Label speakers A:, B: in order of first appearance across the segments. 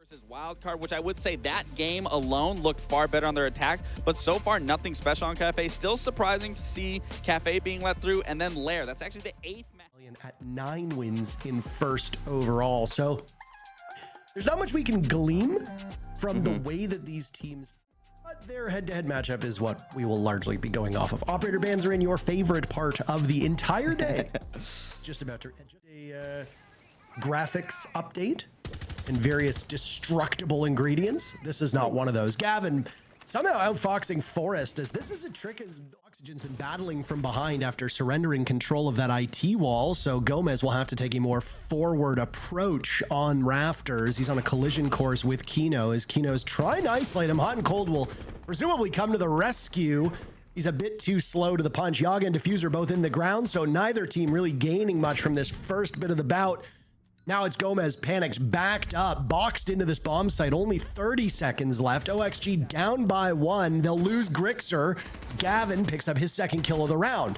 A: versus Wildcard, which I would say that game alone looked far better on their attacks, but so far nothing special on Cafe. Still surprising to see Cafe being let through, and then Lair. That's actually the 8th match.
B: At 9 wins in first overall. So there's not much we can glean from the way that these teams, but their head-to-head matchup is what we will largely be going off of. Operator bans are in your favorite part of the entire day. It's just about to a graphics update and various destructible ingredients. This is not one of those. Gavin somehow outfoxing Forest, as this is a trick as Oxygen's been battling from behind after surrendering control of that IT wall. So Gomez will have to take a more forward approach on Rafters. He's on a collision course with Kino as Kino's trying to isolate him. Hot and Cold will presumably come to the rescue. He's a bit too slow to the punch. Yaga and Diffuser both in the ground, so neither team really gaining much from this first bit of the bout. Now it's Gomez panicked, backed up, boxed into this bomb site. Only 30 seconds left. OXG down by 1. They'll lose Grixer. Gavin picks up his second kill of the round.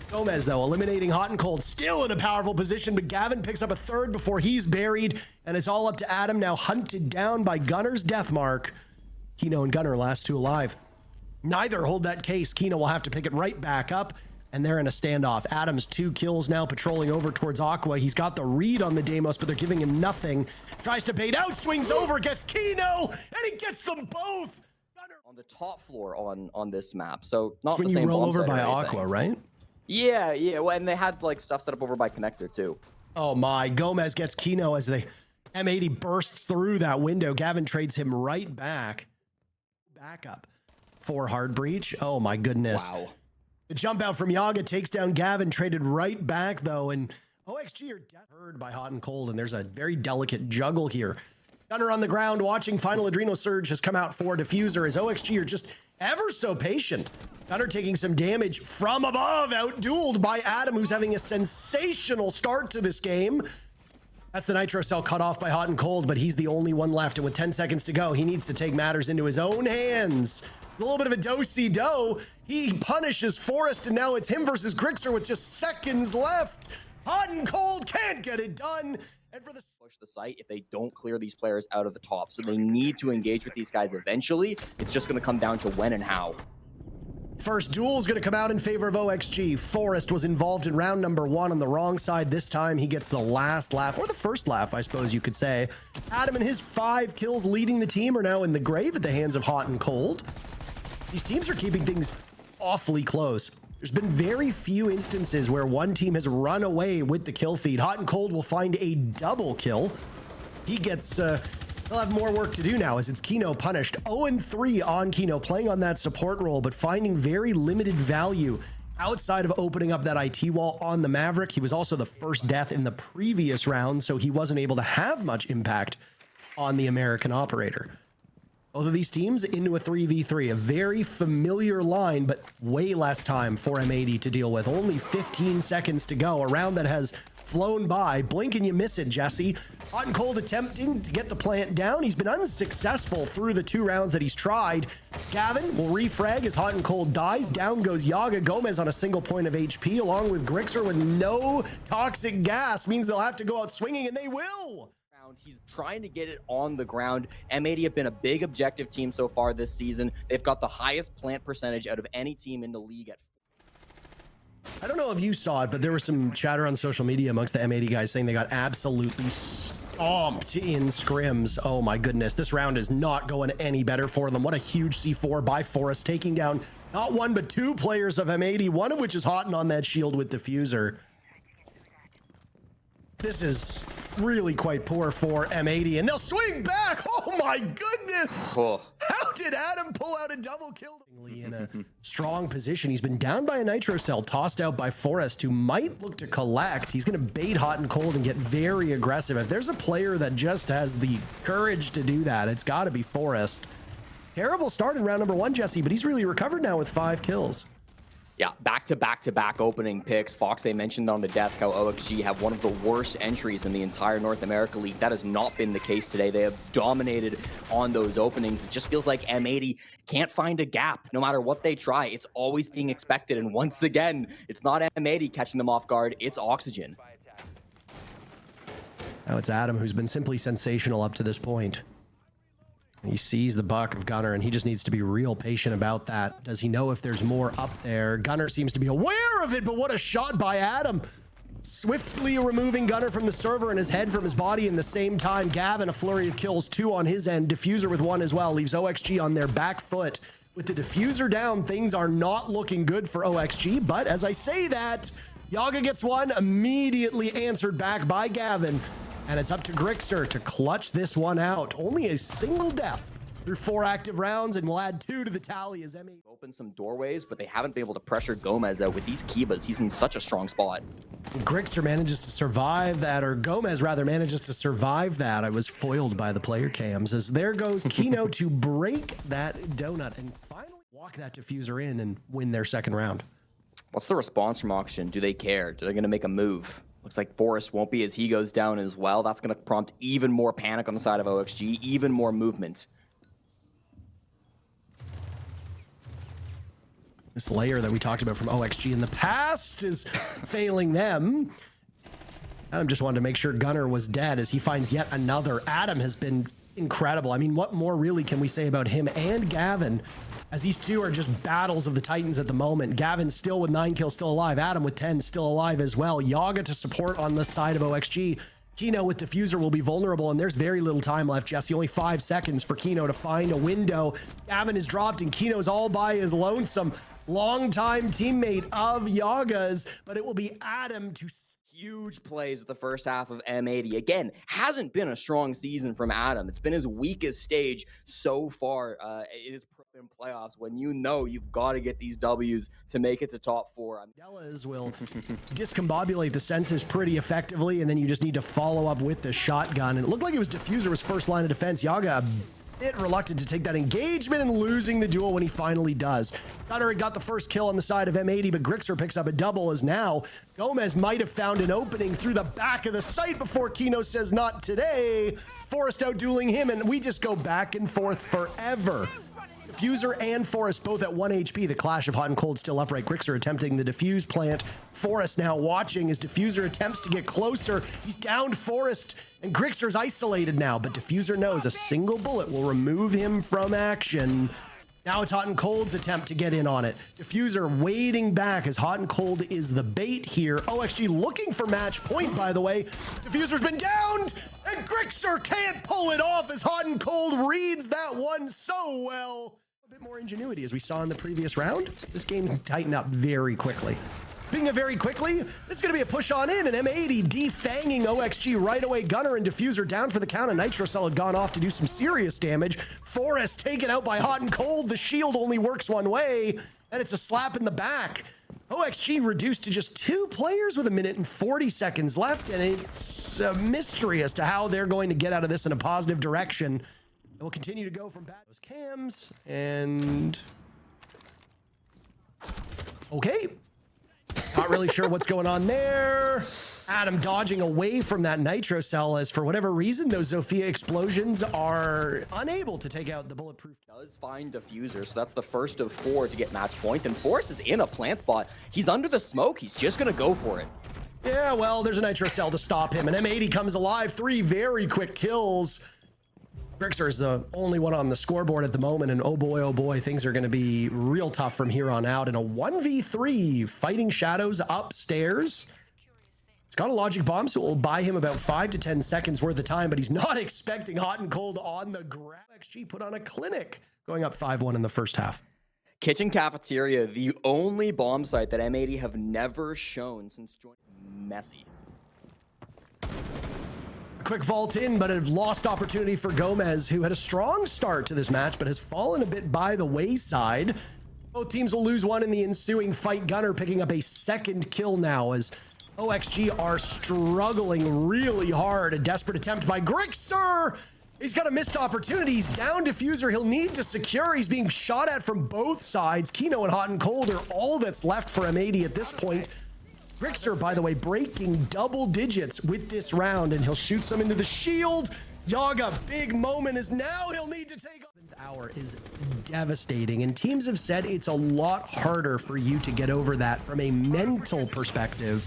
B: Gomez, though, eliminating Hot and Cold, still in a powerful position, but Gavin picks up a third before he's buried, and it's all up to Adam, now hunted down by Gunner's Deathmark. Kino and Gunner, last two alive. Neither hold that case. Kino will have to pick it right back up, and they're in a standoff. Adam's 2 kills now, patrolling over towards Aqua. He's got the read on the Deimos, but they're giving him nothing. Tries to bait out, swings over, gets Kino, and he gets them both.
C: On the top floor on this map, so not
B: when
C: the same
B: you roll
C: bomb
B: over
C: site or
B: by
C: anything.
B: Aqua, right?
C: Yeah. Well, and they had like stuff set up over by Connector too.
B: Oh my, Gomez gets Kino as the M80 bursts through that window. Gavin trades him right back. Back up for hard breach. Oh my goodness.
C: Wow.
B: The jump out from Yaga takes down Gavin, traded right back though, and OXG are heard by Hot and Cold, and there's a very delicate juggle here. Gunner on the ground watching. Final Adrenal Surge has come out for Diffuser as OXG are just ever so patient. Gunner taking some damage from above, outdueled by Adam, who's having a sensational start to this game. That's the Nitro Cell cut off by Hot and Cold, but he's the only one left, and with 10 seconds to go, he needs to take matters into his own hands. A little bit of a do-si-do. He punishes Forest, and now it's him versus Grixer with just seconds left. Hot and Cold can't get it done. And for the
C: Push the site if they don't clear these players out of the top. So they need to engage with these guys eventually. It's just going to come down to when and how.
B: first duel is going to come out in favor of OXG. Forest was involved in round number 1 on the wrong side. This time he gets the last laugh, or the first laugh, I suppose you could say. Adam and his 5 kills leading the team are now in the grave at the hands of Hot and Cold. These teams are keeping things awfully close. There's been very few instances where one team has run away with the kill feed. Hot and Cold will find a double kill. He gets, he'll have more work to do now as it's Kino punished. 0-3 on Kino, playing on that support role, but finding very limited value outside of opening up that IT wall on the Maverick. He was also the first death in the previous round, so he wasn't able to have much impact on the American operator. Both of these teams into a 3v3, a very familiar line, but way less time for M80 to deal with. Only 15 seconds to go. A round that has flown by. Blink and you miss it, Jesse. Hot and Cold attempting to get the plant down. He's been unsuccessful through the 2 rounds that he's tried. Gavin will refrag as Hot and Cold dies. Down goes Yaga. Gomez on a single point of HP, along with Grixer with no toxic gas. Means they'll have to go out swinging, and they will.
C: He's trying to get it on the ground. M80 have been a big objective team so far this season. They've got the highest plant percentage out of any team in the league.
B: I don't know if you saw it, but there was some chatter on social media amongst the M80 guys saying they got absolutely stomped in scrims. Oh my goodness, this round is not going any better for them. What a huge C4 by Forest, taking down not 1 but 2 players of M80, one of which is Hot and on that shield with Diffuser. This is really quite poor for M80, and they'll swing back. Oh my goodness.
C: Oh.
B: How did Adam pull out a double kill? In a strong position. He's been down by a Nitro Cell, tossed out by Forest, who might look to collect. He's going to bait Hot and Cold and get very aggressive. If there's a player that just has the courage to do that, it's got to be Forest. Terrible start in round number 1, Jesse, but he's really recovered now with 5 kills.
C: Yeah, back-to-back opening picks. Foxay mentioned on the desk how OXG have one of the worst entries in the entire North America League. That has not been the case today. They have dominated on those openings. It just feels like M80 can't find a gap. No matter what they try, it's always being expected. And once again, it's not M80 catching them off guard, it's Oxygen.
B: Now it's Adam, who's been simply sensational up to this point. He sees the buck of Gunner, and he just needs to be real patient about that. Does he know if there's more up there? Gunner seems to be aware of it, but what a shot by Adam. Swiftly removing Gunner from the server and his head from his body in the same time. Gavin, a flurry of kills, 2 on his end. Diffuser with 1 as well. Leaves OXG on their back foot. With the diffuser down, things are not looking good for OXG. But as I say that, Yaga gets 1, immediately answered back by Gavin. And it's up to Grixer to clutch this one out. Only a single death through 4 active rounds, and we'll add 2 to the tally as M80
C: Open some doorways, but they haven't been able to pressure Gomez out with these Kibas. He's in such a strong spot.
B: Grixer manages to survive that, or Gomez rather manages to survive that. I was foiled by the player cams as there goes Kino to break that donut and finally walk that diffuser in and win their second round.
C: What's the response from Auction? Do they care? Are they going to make a move? Looks like Forrest won't be as he goes down as well. That's going to prompt even more panic on the side of OXG, even more movement.
B: This layer that we talked about from OXG in the past is failing them. Adam just wanted to make sure Gunner was dead as he finds yet another. Adam has been incredible. I mean, what more really can we say about him and Gavin, as these two are just battles of the Titans at the moment. Gavin still with 9 kills, still alive. Adam with 10, still alive as well. Yaga to support on the side of OXG. Kino with Diffuser will be vulnerable, and there's very little time left, Jesse. Only 5 seconds for Kino to find a window. Gavin is dropped, and Kino's all by his lonesome. Longtime teammate of Yaga's, but it will be Adam to...
C: Huge plays at the first half of M80. Again, hasn't been a strong season from Adam. It's been his weakest stage so far in his playoffs, when you know you've got to get these W's to make it to top 4.
B: Dellas will discombobulate the senses pretty effectively, and then you just need to follow up with the shotgun. And it looked like it was Diffuser's first line of defense. Yaga a bit reluctant to take that engagement and losing the duel when he finally does. Gunner had got the first kill on the side of M80, but Grixer picks up a double as now Gomez might have found an opening through the back of the site before Kino says not today. Forrest out dueling him, and we just go back and forth forever. Diffuser and Forrest both at 1 HP. The clash of hot and cold still upright. Grixer attempting the defuse plant. Forrest now watching as Diffuser attempts to get closer. He's downed Forrest, and Grixer's isolated now, but Diffuser knows a single bullet will remove him from action. Now it's Hot and Cold's attempt to get in on it. Diffuser waiting back as Hot and Cold is the bait here. OXG looking for match point, by the way. Diffuser's been downed, and Grixer can't pull it off as Hot and Cold reads that one so well. A bit more ingenuity as we saw in the previous round. This game tightened up very quickly. Speaking of very quickly, this is going to be a push on in, and M80 defanging OXG right away. Gunner and Diffuser down for the count, and Nitro Cell had gone off to do some serious damage. Forrest taken out by Hot and Cold. The shield only works one way, and it's a slap in the back. OXG reduced to just 2 players with 1 minute and 40 seconds left, and it's a mystery as to how they're going to get out of this in a positive direction. And we'll continue to go from bad those cams, and... okay. Not really sure what's going on there. Adam dodging away from that Nitro Cell as for whatever reason, those Zofia explosions are unable to take out the bulletproof.
C: Does find Diffuser, so that's the first of 4 to get match point. And Forrest is in a plant spot. He's under the smoke. He's just going to go for it.
B: Yeah, well, there's a Nitro Cell to stop him. And M80 comes alive. 3 very quick kills. Grixer is the only one on the scoreboard at the moment, and oh boy, things are going to be real tough from here on out. In a 1v3, fighting Shadows upstairs. He's got a logic bomb, so it will buy him about 5 to 10 seconds worth of time, but he's not expecting Hot and Cold on the ground. XG put on a clinic, going up 5-1 in the first half.
C: Kitchen Cafeteria, the only bomb site that M80 have never shown since joining. Messy.
B: A quick vault in, but a lost opportunity for Gomez, who had a strong start to this match, but has fallen a bit by the wayside. Both teams will lose one in the ensuing fight. Gunner picking up a 2nd kill now as OXG are struggling really hard. A desperate attempt by Grixer. He's got a missed opportunity. He's down Diffuser. He'll need to secure. He's being shot at from both sides. Kino and Hot and Cold are all that's left for M80 at this point. Grixer, by the way, breaking double digits with this round, and he'll shoot some into the shield. Yaga, big moment is now he'll need to take off. The hour is devastating, and teams have said it's a lot harder for you to get over that from a mental perspective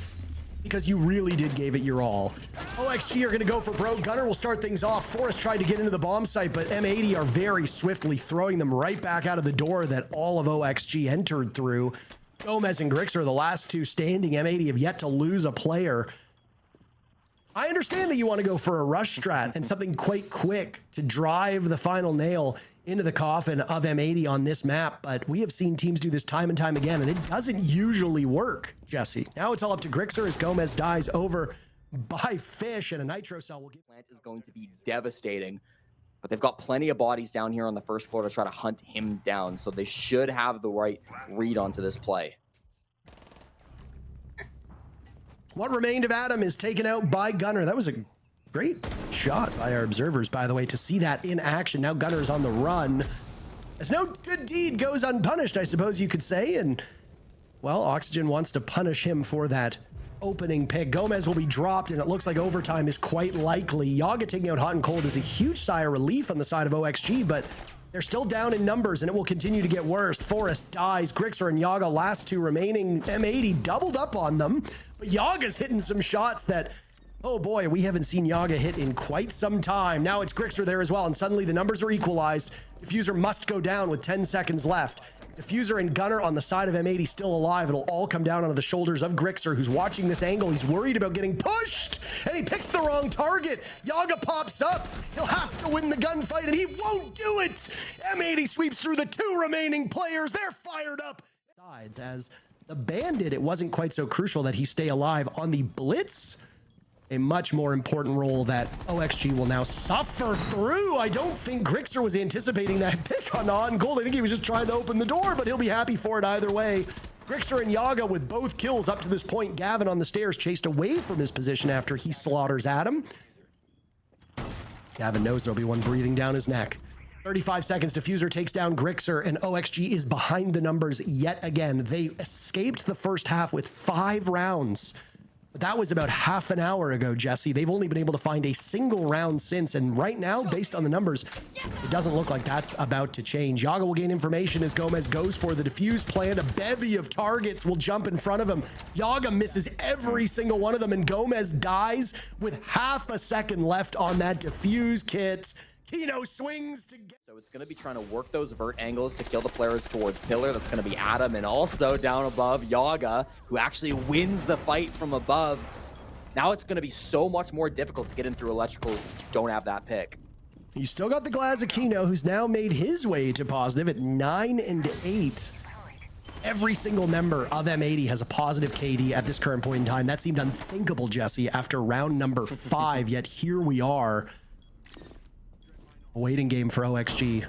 B: because you really did give it your all. OXG are going to go for broke. Gunner will start things off. Forrest tried to get into the bomb site, but M80 are very swiftly throwing them right back out of the door that all of OXG entered through. Gomez and Grix are the last two standing. M80 have yet to lose a player. I understand that you want to go for a rush strat and something quite quick to drive the final nail into the coffin of M80 on this map, but we have seen teams do this time and time again, and it doesn't usually work, Jesse. Now it's all up to Grixer as Gomez dies over by Fish, and a Nitro Cell will get...
C: Plant is going to be devastating, but they've got plenty of bodies down here on the first floor to try to hunt him down, so they should have the right read onto this play.
B: What remained of Adam is taken out by Gunner. That was a great shot by our observers, by the way, to see that in action. Now Gunner's on the run. As no good deed goes unpunished, I suppose you could say. And, well, Oxygen wants to punish him for that opening pick. Gomez will be dropped, and it looks like overtime is quite likely. Yaga taking out Hot and Cold is a huge sigh of relief on the side of OXG, but they're still down in numbers, and it will continue to get worse. Forrest dies. Grixer and Yaga, last two remaining. M80 doubled up on them, but Yaga's hitting some shots that... oh boy, we haven't seen Yaga hit in quite some time. Now it's Grixer there as well, and suddenly the numbers are equalized. Diffuser must go down with 10 seconds left. Diffuser and Gunner on the side of M80 still alive. It'll all come down onto the shoulders of Grixer, who's watching this angle. He's worried about getting pushed, and he picks the wrong target. Yaga pops up. He'll have to win the gunfight, and he won't do it. M80 sweeps through the two remaining players. They're fired up. As the Bandit, it wasn't quite so crucial that he stay alive on the Blitz. A much more important role that OXG will now suffer through. I don't think Grixer was anticipating that pick on Gold. I think he was just trying to open the door, but he'll be happy for it either way. Grixer and Yaga with both kills up to this point. Gavin on the stairs chased away from his position after he slaughters Adam. Gavin knows there'll be one breathing down his neck. 35 seconds, Diffuser takes down Grixer, and OXG is behind the numbers yet again. They escaped the first half with 5 rounds. But that was about half an hour ago, Jesse. They've only been able to find a single round since, and right now, based on the numbers, it doesn't look like that's about to change. Yaga will gain information as Gomez goes for the defuse plan. A bevy of targets will jump in front of him. Yaga misses every single one of them, and Gomez dies with half a second left on that defuse kit. Kino swings to get...
C: so it's going to be trying to work those vert angles to kill the players towards Pillar. That's going to be Adam, and also down above, Yaga, who actually wins the fight from above. Now it's going to be so much more difficult to get in through electrical if you don't have that pick.
B: You still got the Glass of Kino, who's now made his way to positive at 9 and 8. Every single member of M80 has a positive KD at this current point in time. That seemed unthinkable, Jesse, after round number 5, yet here we are. A waiting game for OXG.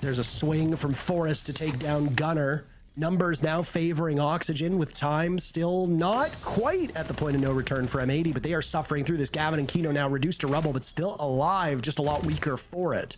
B: There's a swing from Forrest to take down Gunner. Numbers now favoring Oxygen, with time still not quite at the point of no return for M80, but they are suffering through this. Gavin and Kino now reduced to rubble, but still alive, just a lot weaker for it.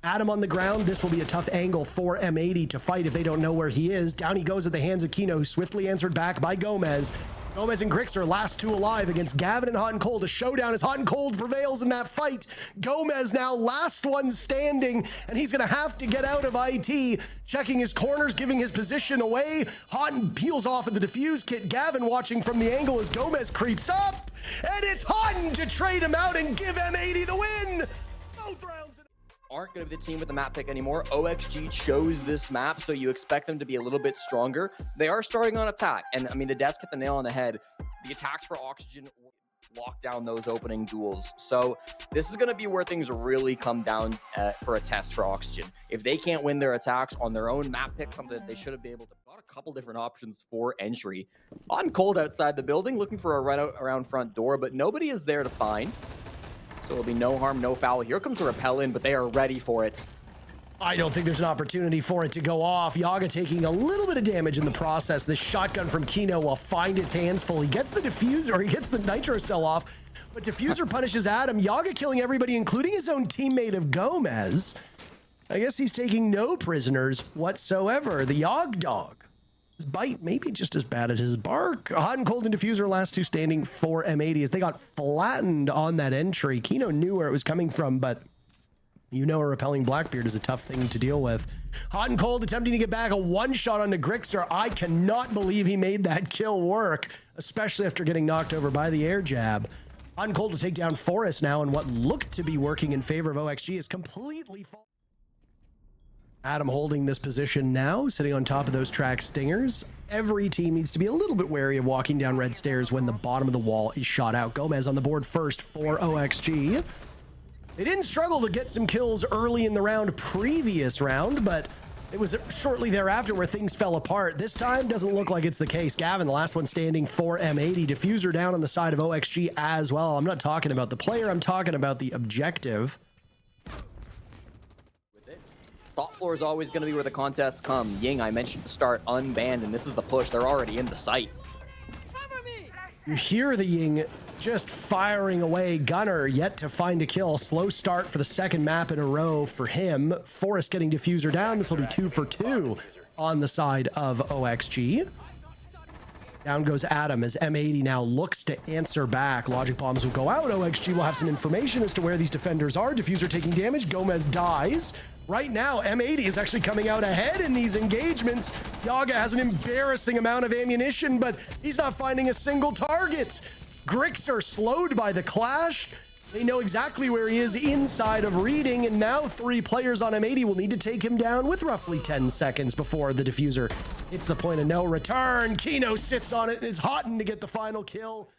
B: Adam on the ground. This will be a tough angle for M80 to fight if they don't know where he is. Down he goes at the hands of Kino, who swiftly answered back by Gomez. Gomez and Grixer, last two alive against Gavin and Hot and Cold. A showdown as Hot and Cold prevails in that fight. Gomez now last one standing, and he's going to have to get out of IT. Checking his corners, giving his position away. Hot and peels off of the defuse kit. Gavin watching from the angle as Gomez creeps up. And it's Hot to trade him out and give M80 the win. Both rounds.
C: Aren't going to be the team with the map pick anymore. OXG chose this map, so you expect them to be a little bit stronger. They are starting on attack, and I mean, the desk hit the nail on the head. The attacks for Oxygen lock down those opening duels. So this is going to be where things really come down for a test for Oxygen. If they can't win their attacks on their own map pick, something that they should have been able to. Got a couple different options for entry. On Cold outside the building, looking for a run out around front door, but nobody is there to find. So it'll be no harm, no foul. Here comes the rappel in, but they are ready for it.
B: I don't think there's an opportunity for it to go off. Yaga taking a little bit of damage in the process. This shotgun from Kino will find its hands full. He gets the diffuser, he gets the nitro cell off, but diffuser punishes Adam. Yaga killing everybody, including his own teammate of Gomez. I guess he's taking no prisoners whatsoever. The Yog Dog. His bite maybe just as bad as his bark. Hot and Cold and Diffuser last two standing for M80 as they got flattened on that entry. Kino knew where it was coming from, but You know a repelling Blackbeard is a tough thing to deal with. Hot and Cold attempting to get back a one-shot onto Grixer. I cannot believe he made that kill work, especially after getting knocked over by the air jab. Hot and Cold to take down Forest now, and what looked to be working in favor of OXG is completely falling. Adam holding this position now, sitting on top of those track stingers. Every team needs to be a little bit wary of walking down red stairs when the bottom of the wall is shot out. Gomez on the board first for OXG. They didn't struggle to get some kills early in the previous round, but it was shortly thereafter where things fell apart. This time doesn't look like it's the case. Gavin, the last one standing for M80. Diffuser down on the side of OXG as well. I'm not talking about the player, I'm talking about the objective.
C: Top floor is always going to be where the contests come. Ying, I mentioned to start unbanned, and this is the push. They're already in the site.
B: You hear the Ying just firing away. Gunner yet to find a kill. Slow start for the second map in a row for him. Forrest getting Diffuser down. This will be 2 for 2 on the side of OXG. Down goes Adam as M80 now looks to answer back. Logic bombs will go out. OXG will have some information as to where these defenders are. Diffuser taking damage. Gomez dies. Right now, M80 is actually coming out ahead in these engagements. Yaga has an embarrassing amount of ammunition, but he's not finding a single target. Grixer slowed by the clash. They know exactly where he is inside of reading, and now 3 players on M80 will need to take him down with roughly 10 seconds before the diffuser hits the point of no return. Kino sits on it and is hotting to get the final kill.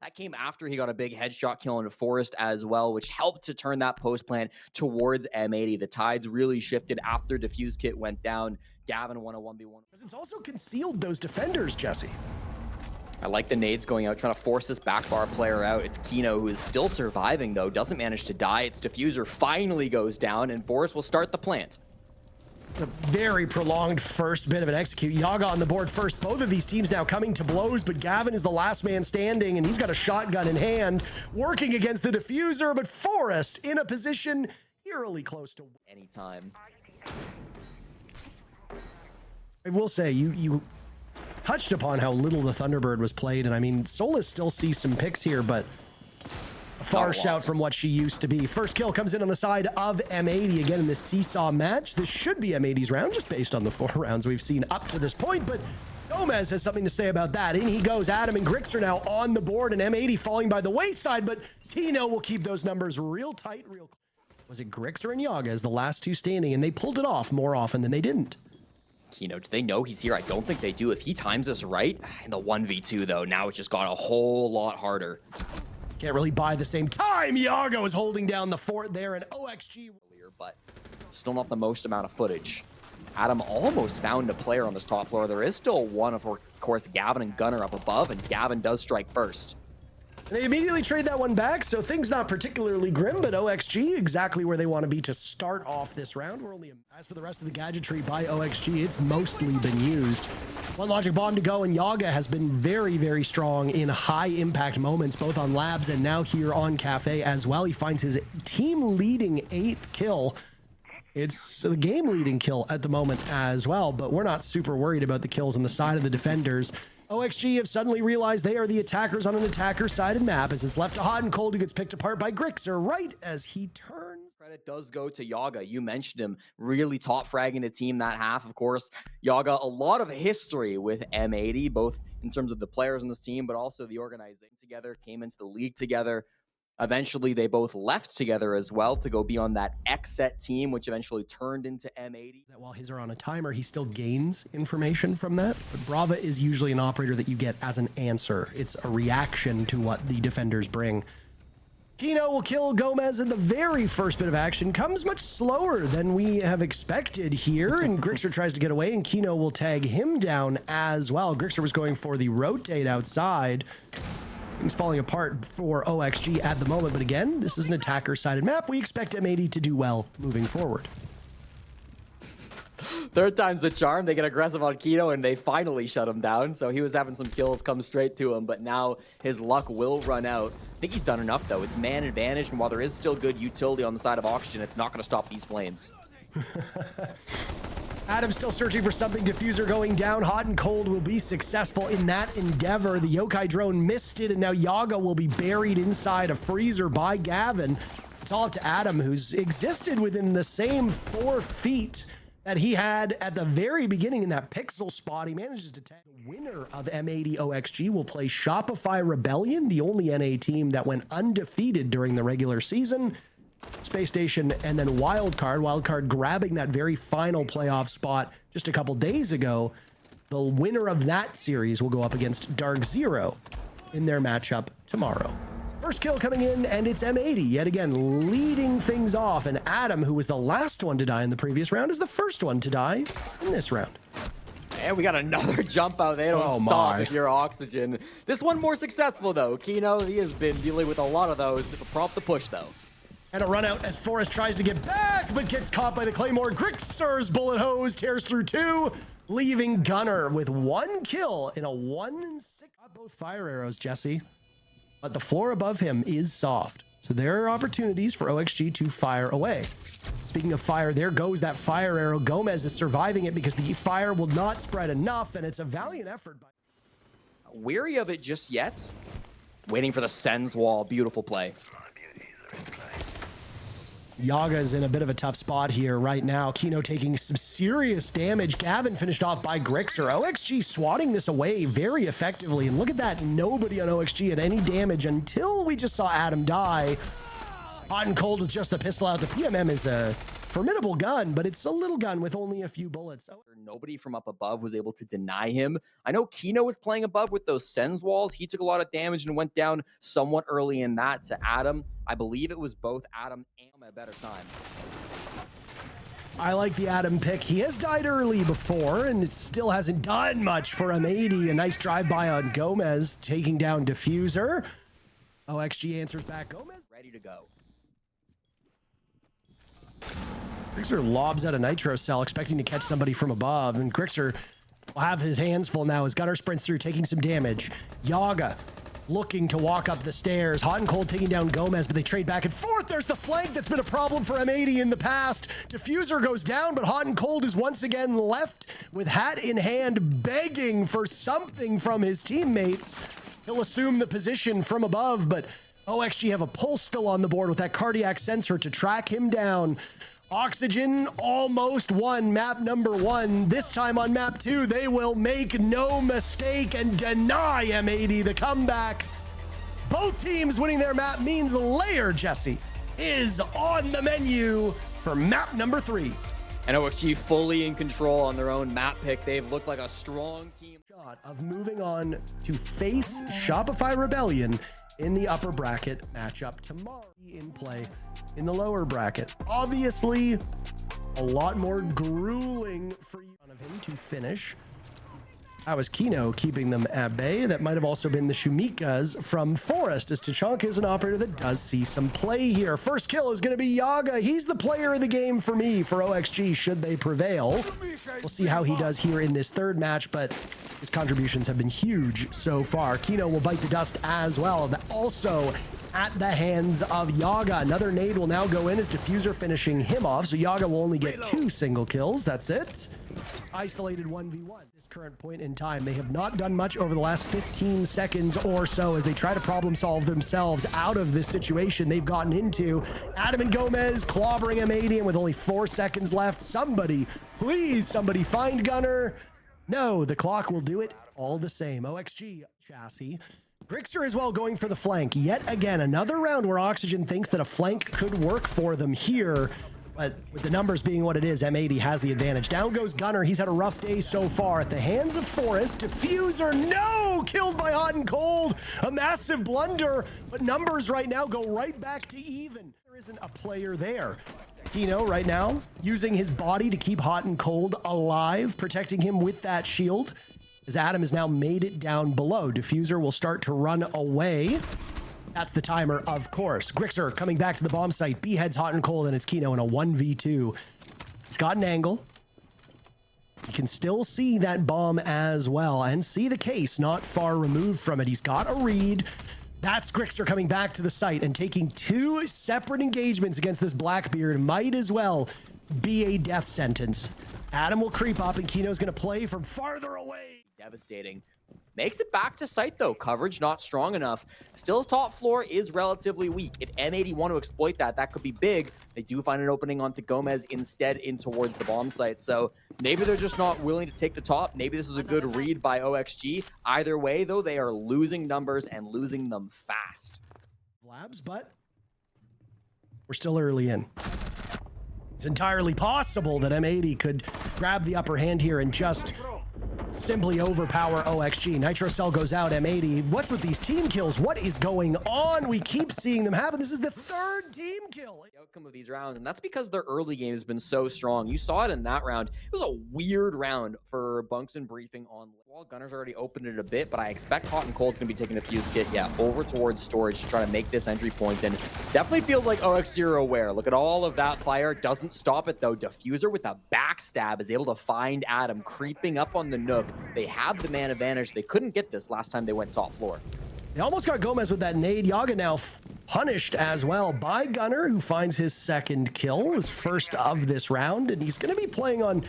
C: That came after he got a big headshot kill into Forest as well, which helped to turn that post plan towards M80. The tides really shifted after Diffuse Kit went down. Gavin won a 1v1.
B: It's also concealed those defenders, Jesse.
C: I like the nades going out, trying to force this back bar player out. It's Kino who is still surviving, though. Doesn't manage to die. It's Diffuser finally goes down, and Forest will start the plant.
B: It's a very prolonged first bit of an execute. Yaga on the board first. Both of these teams now coming to blows, but Gavin is the last man standing, and he's got a shotgun in hand, working against the diffuser, but Forrest in a position eerily close to
C: anytime.
B: I will say, you touched upon how little the Thunderbird was played, and I mean, Solus still sees some picks here, but a far shout from what she used to be. First kill comes in on the side of M80 again in this seesaw match. This should be M80's round just based on the 4 rounds we've seen up to this point, but Gomez has something to say about that. In he goes. Adam and Grixer now on the board, and M80 falling by the wayside, but Kino will keep those numbers real tight, real close. Was it Grixer and Yaga as the last 2 standing, and they pulled it off more often than they didn't.
C: Kino, do they know he's here? I don't think they do. If he times this right, in the 1v2 though, now it just got a whole lot harder.
B: Can't really buy the same time. Yaga is holding down the fort there, and OXG.
C: But still not the most amount of footage. Adam almost found a player on this top floor. There is still one, of course, Gavin and Gunner up above, and Gavin does strike first.
B: And they immediately trade that one back, so things not particularly grim, but OXG exactly where they want to be to start off this round. We're only, as for the rest of the gadgetry by OXG, it's mostly been used. One logic bomb to go, and Yaga has been very, very strong in high impact moments, both on labs and now here on Cafe as well. He finds his team leading 8th kill. It's the game leading kill at the moment as well, but we're not super worried about the kills on the side of the defenders. OXG have suddenly realized they are the attackers on an attacker-sided map as it's left to Hot and Cold, who gets picked apart by Grixer right as he turns.
C: Credit does go to Yaga. You mentioned him, really top fragging the team that half. Of course, Yaga, a lot of history with M80, both in terms of the players on this team, but also the organization together, came into the league together. Eventually, they both left together as well to go be on that X-Set team, which eventually turned into M80.
B: While his are on a timer, he still gains information from that. But Brava is usually an operator that you get as an answer. It's a reaction to what the defenders bring. Kino will kill Gomez in the very first bit of action. Comes much slower than we have expected here. And Grixer tries to get away, and Kino will tag him down as well. Grixer was going for the rotate outside. Things falling apart for OXG at the moment, but again, this is an attacker-sided map. We expect M80 to do well moving forward.
C: Third time's the charm. They get aggressive on Kino, and they finally shut him down. So he was having some kills come straight to him, but now his luck will run out. I think he's done enough, though. It's man advantage, and while there is still good utility on the side of Oxygen, it's not going to stop these flames.
B: Adam's still searching for something. Diffuser going down. Hot and Cold will be successful in that endeavor. The Yokai drone missed it, and now Yaga will be buried inside a freezer by Gavin. it's all up to Adam, who's existed within the same 4 feet that he had at the very beginning in that pixel spot. He manages to tag. The winner of M80 OXG will play Shopify Rebellion, the only NA team that went undefeated during the regular season. Spacestation, and then Wildcard. Wildcard grabbing that very final playoff spot just a couple days ago. The winner of that series will go up against DarkZero in their matchup tomorrow. First kill coming in, and it's M80 yet again leading things off. And Adam, who was the last one to die in the previous round, is the first one to die in this round.
C: And we got another jump out. They don't stop if you're Oxygen. This one more successful, though. Kino, he has been dealing with a lot of those. Prompt the push, though.
B: And a run out as Forrest tries to get back, but gets caught by the Claymore. Grixer's bullet hose tears through 2, leaving Gunner with 1 kill in a 1-6. Got both fire arrows, Jesse, but the floor above him is soft. So there are opportunities for OXG to fire away. Speaking of fire, there goes that fire arrow. Gomez is surviving it because the fire will not spread enough, and it's a valiant effort.
C: Weary of it just yet. Waiting for the Sens wall. Beautiful play.
B: Yaga's in a bit of a tough spot here right now. Kino taking some serious damage. Gavin finished off by Grixer. OXG swatting this away very effectively. And look at that, nobody on OXG had any damage until we just saw Adam die. Hot and cold with just the pistol out. The PMM is a formidable gun, but it's a little gun with only a few bullets.
C: Nobody from up above was able to deny him. I know Kino was playing above with those Sens walls. He took a lot of damage and went down somewhat early in that to Adam. I believe it was both Adam and a better time.
B: I like the Adam pick. He has died early before and it still hasn't done much for M80. A nice drive-by on Gomez, taking down Diffuser. OXG answers back. Gomez
C: ready to go.
B: Grixer lobs out a nitro cell, expecting to catch somebody from above, and Grixer will have his hands full now as Gunner sprints through, taking some damage. Yaga looking to walk up the stairs. Hot and cold taking down Gomez, but they trade back and forth. There's the flank that's been a problem for M80 in the past. Diffuser goes down, but Hot and Cold is once again left with hat in hand, begging for something from his teammates. He'll assume the position from above, but OXG have a pulse still on the board with that cardiac sensor to track him down. Oxygen almost won map number 1. This time on map 2, they will make no mistake and deny M80 the comeback. Both teams winning their map means Lair, Jesse, is on the menu for map number 3.
C: And OXG fully in control on their own map pick. They've looked like a strong team.
B: Shot of moving on to face Shopify Rebellion in the upper bracket matchup tomorrow. In play in the lower bracket. Obviously, a lot more grueling for you of him to finish. That was Kino keeping them at bay. That might have also been the Shumikas from Forest, as Tachanka is an operator that does see some play here. First kill is going to be Yaga. He's the player of the game for me, for OXG, should they prevail. We'll see how he does here in this third match, but his contributions have been huge so far. Kino will bite the dust as well. Also at the hands of Yaga. Another nade will now go in as Diffuser finishing him off, so Yaga will only get 2 single kills. That's it. Isolated 1v1. This current point in time, they have not done much over the last 15 seconds or so as they try to problem solve themselves out of this situation they've gotten into. Adam and Gomez clobbering M80, and with only 4 seconds left, somebody, please somebody find Gunner. No, the clock will do it all the same. OXG chassis. Grixer as well going for the flank. Yet again, another round where Oxygen thinks that a flank could work for them here. But with the numbers being what it is, M80 has the advantage. Down goes Gunner. He's had a rough day so far. At the hands of Forest. Diffuser, no! Killed by Hot and Cold. A massive blunder. But numbers right now go right back to even. There isn't a player there. Kino right now using his body to keep Hot and Cold alive, protecting him with that shield. As Adam has now made it down below. Diffuser will start to run away. That's the timer, of course. Grixer coming back to the bomb site. B heads Hot and Cold, and it's Kino in a 1v2. He's got an angle. You can still see that bomb as well, and see the case not far removed from it. He's got a read. That's Grixer coming back to the site and taking 2 separate engagements against this Blackbeard. Might as well be a death sentence. Adam will creep up, and Kino's going to play from farther away.
C: Devastating. Makes it back to site though. Coverage not strong enough. Still top floor is relatively weak. If M80 want to exploit that, that could be big. They do find an opening onto Gomez instead in towards the bomb site. So maybe they're just not willing to take the top. Maybe this is a good read by OXG. Either way though, they are losing numbers and losing them fast.
B: Labs, but we're still early in. It's entirely possible that M80 could grab the upper hand here and just simply overpower OXG. Nitro Cell goes out, M80. What's with these team kills? What is going on? We keep seeing them happen. This is the third team kill.
C: The outcome of these rounds, and that's because their early game has been so strong. You saw it in that round. It was a weird round for Bunks and Briefing on Wall. Gunner's already opened it a bit, but I expect Hot and Cold's going to be taking a fuse kit, over towards storage to try to make this entry point, and definitely feels like OXG aware. Look at all of that fire. Doesn't stop it, though. Diffuser with a backstab is able to find Adam creeping up on the Nook. They have the man advantage. They couldn't get this last time they went top floor.
B: They almost got Gomez with that nade. Yaga now punished as well by Gunner, who finds his second kill, his first of this round, and he's going to be playing on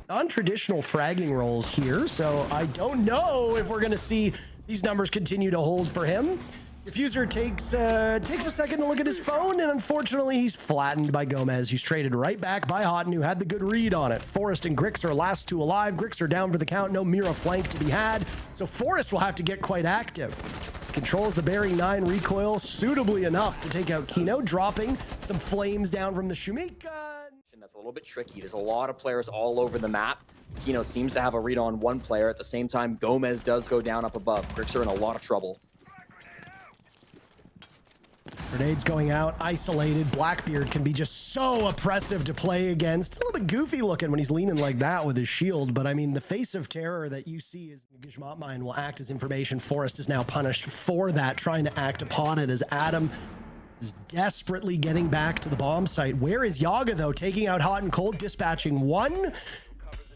B: non-traditional fragging roles here, so I don't know if we're going to see these numbers continue to hold for him. Diffuser takes a second to look at his phone, and unfortunately he's flattened by Gomez, who's traded right back by Houghton, who had the good read on it. Forrest and Grix are last two alive. Grix are down for the count. No Mira flank to be had, so Forrest will have to get quite active. Controls the Bearing 9 recoil suitably enough to take out Kino, dropping some flames down from the Shumika.
C: That's a little bit tricky. There's a lot of players all over the map. Kino seems to have a read on one player. At the same time, Gomez does go down up above. Grix are in a lot of trouble.
B: Grenades going out, isolated. Blackbeard can be just so oppressive to play against. A little bit goofy looking when he's leaning like that with his shield, but I mean, the face of terror that you see is Gishmat Mine will act as information. Forrest is now punished for that, trying to act upon it as Adam is desperately getting back to the bomb site. Where is Yaga, though? Taking out Hot and Cold, dispatching one.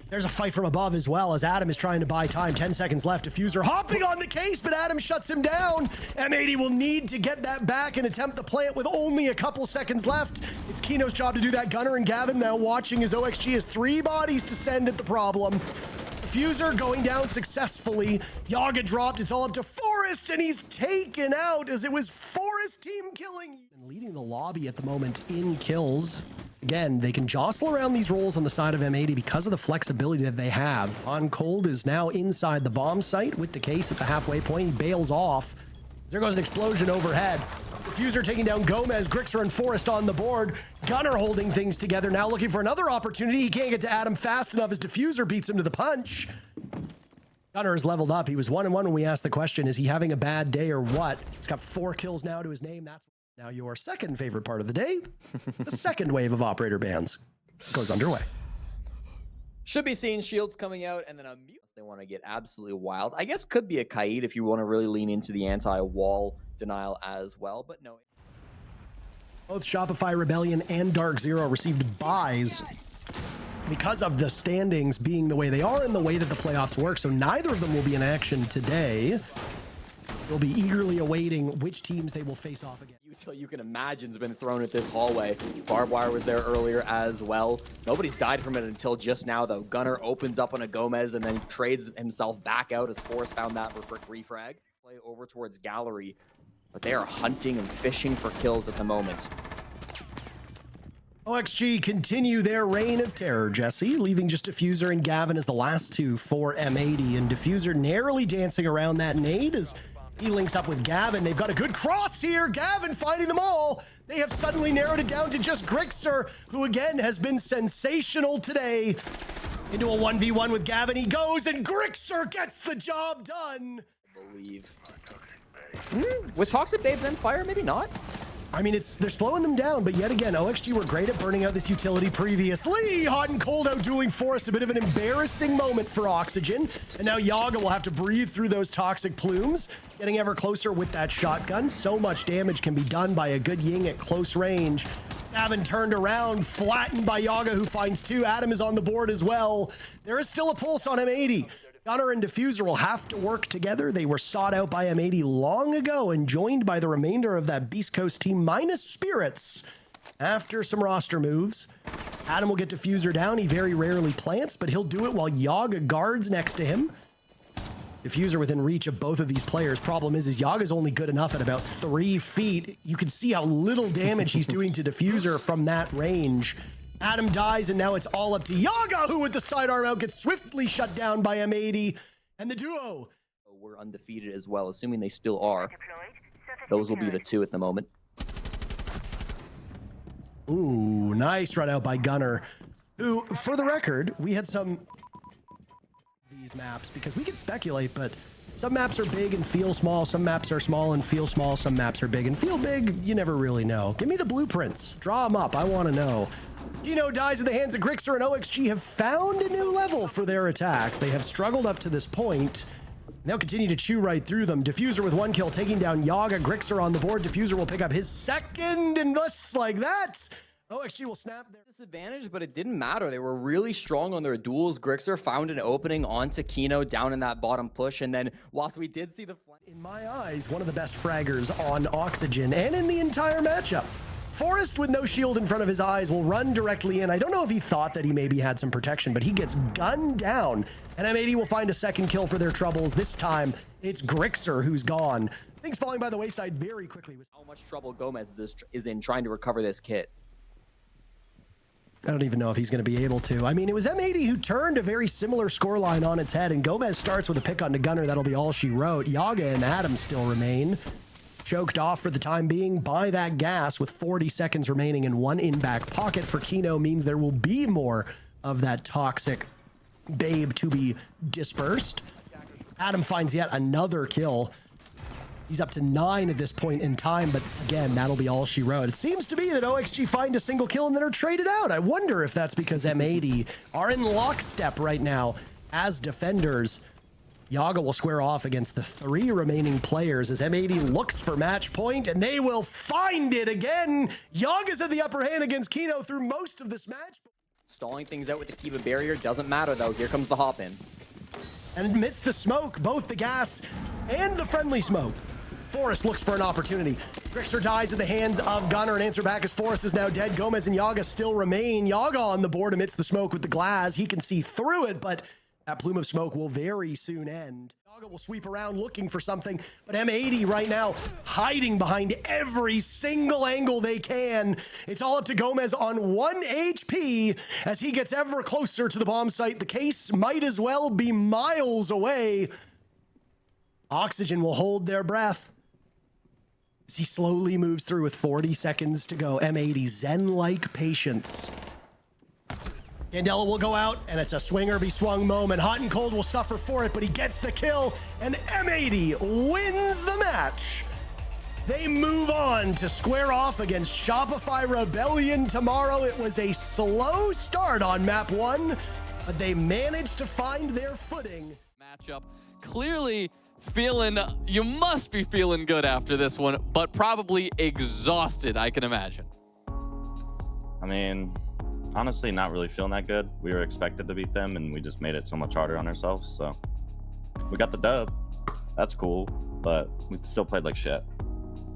B: There's a fight from above as well as Adam is trying to buy time. 10 seconds left. Diffuser hopping on the case, but Adam shuts him down. M80 will need to get that back and attempt to play it with only a couple seconds left. It's Kino's job to do that. Gunner and Gavin now watching as OXG has 3 bodies to send at the problem. Diffuser going down successfully. Yaga dropped. It's all up to Forrest, and he's taken out as it was Forrest team killing. And leading the lobby at the moment in kills. Again, they can jostle around these roles on the side of M80 because of the flexibility that they have. On Cold is now inside the bomb site with the case at the halfway point. He bails off. There goes an explosion overhead. Diffuser taking down Gomez, Grixer and Forrest on the board. Gunner holding things together, now looking for another opportunity. He can't get to Adam fast enough as Diffuser beats him to the punch. Gunner is leveled up. He was 1-1 when we asked the question, is he having a bad day or what? He's got 4 kills now to his name. That's now your second favorite part of the day. The second wave of operator bans goes underway.
C: Should be seeing shields coming out and then a mute. They want to get absolutely wild. I guess could be a Kaid if you want to really lean into the anti-wall denial as well, but no.
B: Both Shopify Rebellion and DarkZero received buys because of the standings being the way they are and the way that the playoffs work, so neither of them will be in action today. We'll be eagerly awaiting which teams they will face off against.
C: Util you can imagine has been thrown at this hallway. Barbed wire was there earlier as well. Nobody's died from it until just now, though. Gunner opens up on a Gomez and then trades himself back out as Forrest found that for quick refrag. Play over towards Gallery, but they are hunting and fishing for kills at the moment.
B: OXG continue their reign of terror, Jesse, leaving just Diffuser and Gavin as the last two for M80, and Diffuser narrowly dancing around that nade as he links up with Gavin. They've got a good cross here. Gavin fighting them all. They have suddenly narrowed it down to just Grixer, who again has been sensational today. Into a 1v1 with Gavin he goes, and Grixer gets the job done.
C: I believe. With Toxic Babes and Fire, maybe not.
B: I mean, they're slowing them down, but yet again, OXG were great at burning out this utility previously. Hot and Cold out dueling Forrest, a bit of an embarrassing moment for Oxygen. And now Yaga will have to breathe through those toxic plumes, getting ever closer with that shotgun. So much damage can be done by a good Ying at close range. Gavin turned around, flattened by Yaga, who finds 2. Adam is on the board as well. There is still a pulse on M80. Gunner and Diffuser will have to work together. They were sought out by M80 long ago and joined by the remainder of that Beast Coast team minus Spirits. After some roster moves, Adam will get Diffuser down. He very rarely plants, but he'll do it while Yaga guards next to him. Diffuser within reach of both of these players. Problem is Yaga's only good enough at about 3 feet. You can see how little damage he's doing to Diffuser from that range. Adam dies, and now it's all up to Yaga, who with the sidearm out gets swiftly shut down by M80. And the duo.
C: We're undefeated as well, assuming they still are. Those will be the two at the moment.
B: Ooh, nice run out by Gunner, who, for the record, we had some these maps because we can speculate, but some maps are big and feel small, some maps are small and feel small, some maps are big and feel big. You never really know. Give me the blueprints. Draw them up. I want to know. Kino dies in the hands of Grixer, and OXG have found a new level for their attacks. They have struggled up to this point. They'll continue to chew right through them. Diffuser with 1 kill, taking down Yaga. Grixer on the board. Diffuser will pick up his second, and just like that, OXG will snap their
C: disadvantage, but it didn't matter. They were really strong on their duels. Grixer found an opening onto Kino down in that bottom push, and then whilst we did see the
B: in my eyes, one of the best fraggers on Oxygen and in the entire matchup. Forrest with no shield in front of his eyes will run directly in. I don't know if he thought that he maybe had some protection, but he gets gunned down. And M80 will find a second kill for their troubles. This time, it's Grixer who's gone. Things falling by the wayside very quickly.
C: How much trouble Gomez is in trying to recover this kit.
B: I don't even know if he's going to be able to. I mean, it was M80 who turned a very similar scoreline on its head, and Gomez starts with a pick onto Gunner. That'll be all she wrote. Yaga and Adam still remain. Choked off for the time being by that gas with 40 seconds remaining, and 1 in back pocket for Kino means there will be more of that toxic babe to be dispersed. Adam finds yet another kill. He's up to 9 at this point in time, but again, that'll be all she wrote. It seems to be that OXG find a single kill and then are traded out. I wonder if that's because M80 are in lockstep right now as defenders. Yaga will square off against the 3 remaining players as M80 looks for match point, and they will find it again. Yaga's at the upper hand against Kino through most of this match.
C: Stalling things out with the Kiva barrier doesn't matter though. Here comes the hop in.
B: And amidst the smoke, both the gas and the friendly smoke, Forrest looks for an opportunity. Grixer dies at the hands of Gunner, and answer back as Forrest is now dead. Gomez and Yaga still remain. Yaga on the board amidst the smoke with the glass. He can see through it, but that plume of smoke will very soon end. Yaga will sweep around looking for something, but M80 right now hiding behind every single angle they can. It's all up to Gomez on 1 HP as he gets ever closer to the bomb site. The case might as well be miles away. Oxygen will hold their breath as he slowly moves through with 40 seconds to go. M80 Zen-like patience. Candela will go out, and it's a swinger be swung moment. Hot and Cold will suffer for it, but he gets the kill, and M80 wins the match. They move on to square off against Shopify Rebellion tomorrow. It was a slow start on map 1, but they managed to find their footing.
A: Matchup clearly feeling, you must be feeling good after this one, but probably exhausted, I can imagine.
D: I mean, honestly, not really feeling that good. We were expected to beat them, and we just made it so much harder on ourselves. So we got the dub. That's cool, but we still played like shit.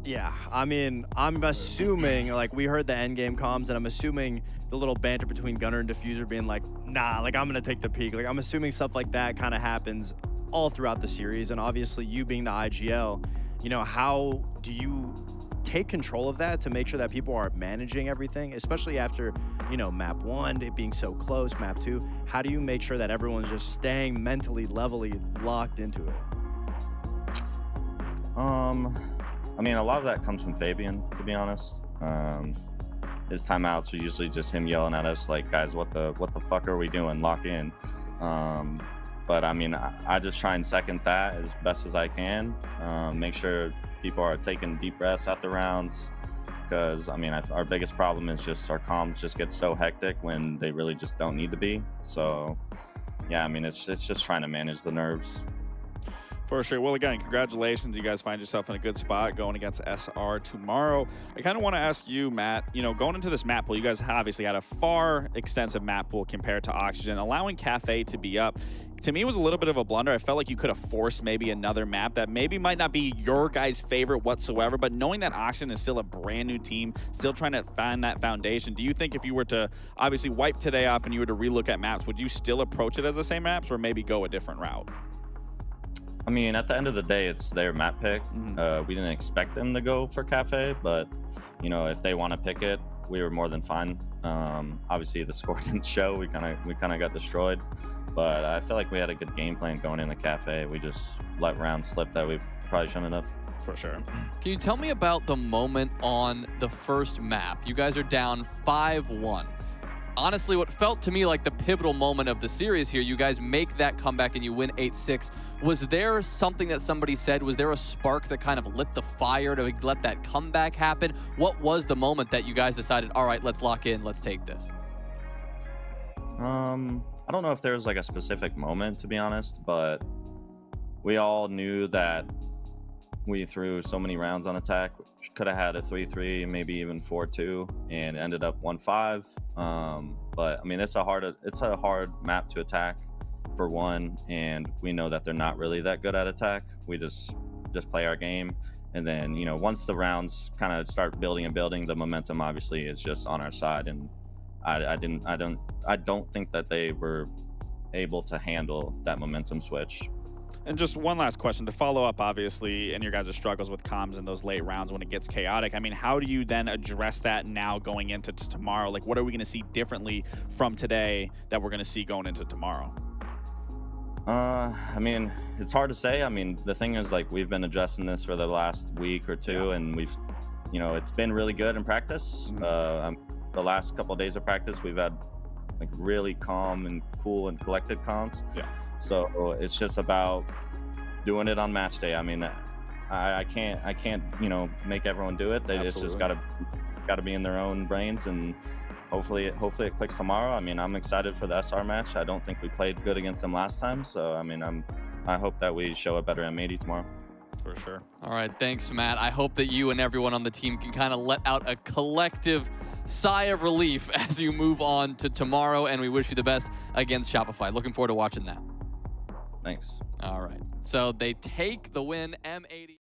E: Yeah, I mean, I'm assuming, like, we heard the end game comms, and I'm assuming the little banter between Gunner and Diffuser being like, nah, like, I'm going to take the peak. Like, I'm assuming stuff like that kind of happens all throughout the series. And obviously, you being the IGL, you know, how do you take control of that to make sure that people are managing everything, especially after, you know, map 1, it being so close, map 2? How do you make sure that everyone's just staying mentally, levelly locked into it?
D: I mean, a lot of that comes from Fabian, to be honest. His timeouts are usually just him yelling at us like, guys, what the fuck are we doing? Lock in. But I mean, I just try and second that as best as I can. Make sure people are taking deep breaths at the rounds, because I mean, our biggest problem is just our comms just get so hectic when they really just don't need to be. So yeah, I mean, it's just trying to manage the nerves.
A: For sure. Well, again, congratulations. You guys find yourself in a good spot going against SR tomorrow. I kind of want to ask you, Matt, you know, going into this map pool, you guys obviously had a far extensive map pool compared to Oxygen. Allowing Cafe to be up, to me, was a little bit of a blunder. I felt like you could have forced maybe another map that maybe might not be your guys' favorite whatsoever, but knowing that Oxygen is still a brand new team, still trying to find that foundation, do you think if you were to obviously wipe today off and you were to relook at maps, would you still approach it as the same maps or maybe go a different route?
D: I mean, at the end of the day, it's their map pick. We didn't expect them to go for Cafe, but you know, if they want to pick it, we were more than fine. Obviously, the score didn't show. We kind of got destroyed, but I feel like we had a good game plan going in the Cafe. We just let rounds slip that we probably shouldn't have.
A: For sure.
F: Can you tell me about the moment on the first map? You guys are down 5-1. Honestly, what felt to me like the pivotal moment of the series here, you guys make that comeback and you win 8-6. Was there something that somebody said? Was there a spark that kind of lit the fire to let that comeback happen? What was the moment that you guys decided, all right, let's lock in, let's take this?
D: I don't know if there was like a specific moment, to be honest, but we all knew that we threw so many rounds on attack. Could have had a 3-3, maybe even 4-2, and ended up 1-5. But I mean, it's a hard map to attack for one, and we know that they're not really that good at attack. We just play our game, and then, you know, once the rounds kind of start building and building, the momentum obviously is just on our side. And I don't think that they were able to handle that momentum switch.
A: And just one last question to follow up, obviously, and your guys' struggles with comms in those late rounds when it gets chaotic. I mean, how do you then address that now going into tomorrow? Like, what are we going to see differently from today that we're going to see going into tomorrow?
D: I mean, it's hard to say. I mean, the thing is, like, we've been addressing this for the last week or two, and we've, you know, it's been really good in practice. The last couple of days of practice, we've had like really calm and cool and collected comms.
A: Yeah.
D: So it's just about doing it on match day. I mean, I can't, you know, make everyone do it. It's just gotta be in their own brains, and hopefully it clicks tomorrow. I mean, I'm excited for the SR match. I don't think we played good against them last time, so I mean, I hope that we show a better M80 tomorrow.
A: For sure.
F: All right, thanks, Matt. I hope that you and everyone on the team can kind of let out a collective sigh of relief as you move on to tomorrow, and we wish you the best against Shopify. Looking forward to watching that.
D: Thanks.
F: All right. So they take the win, M80.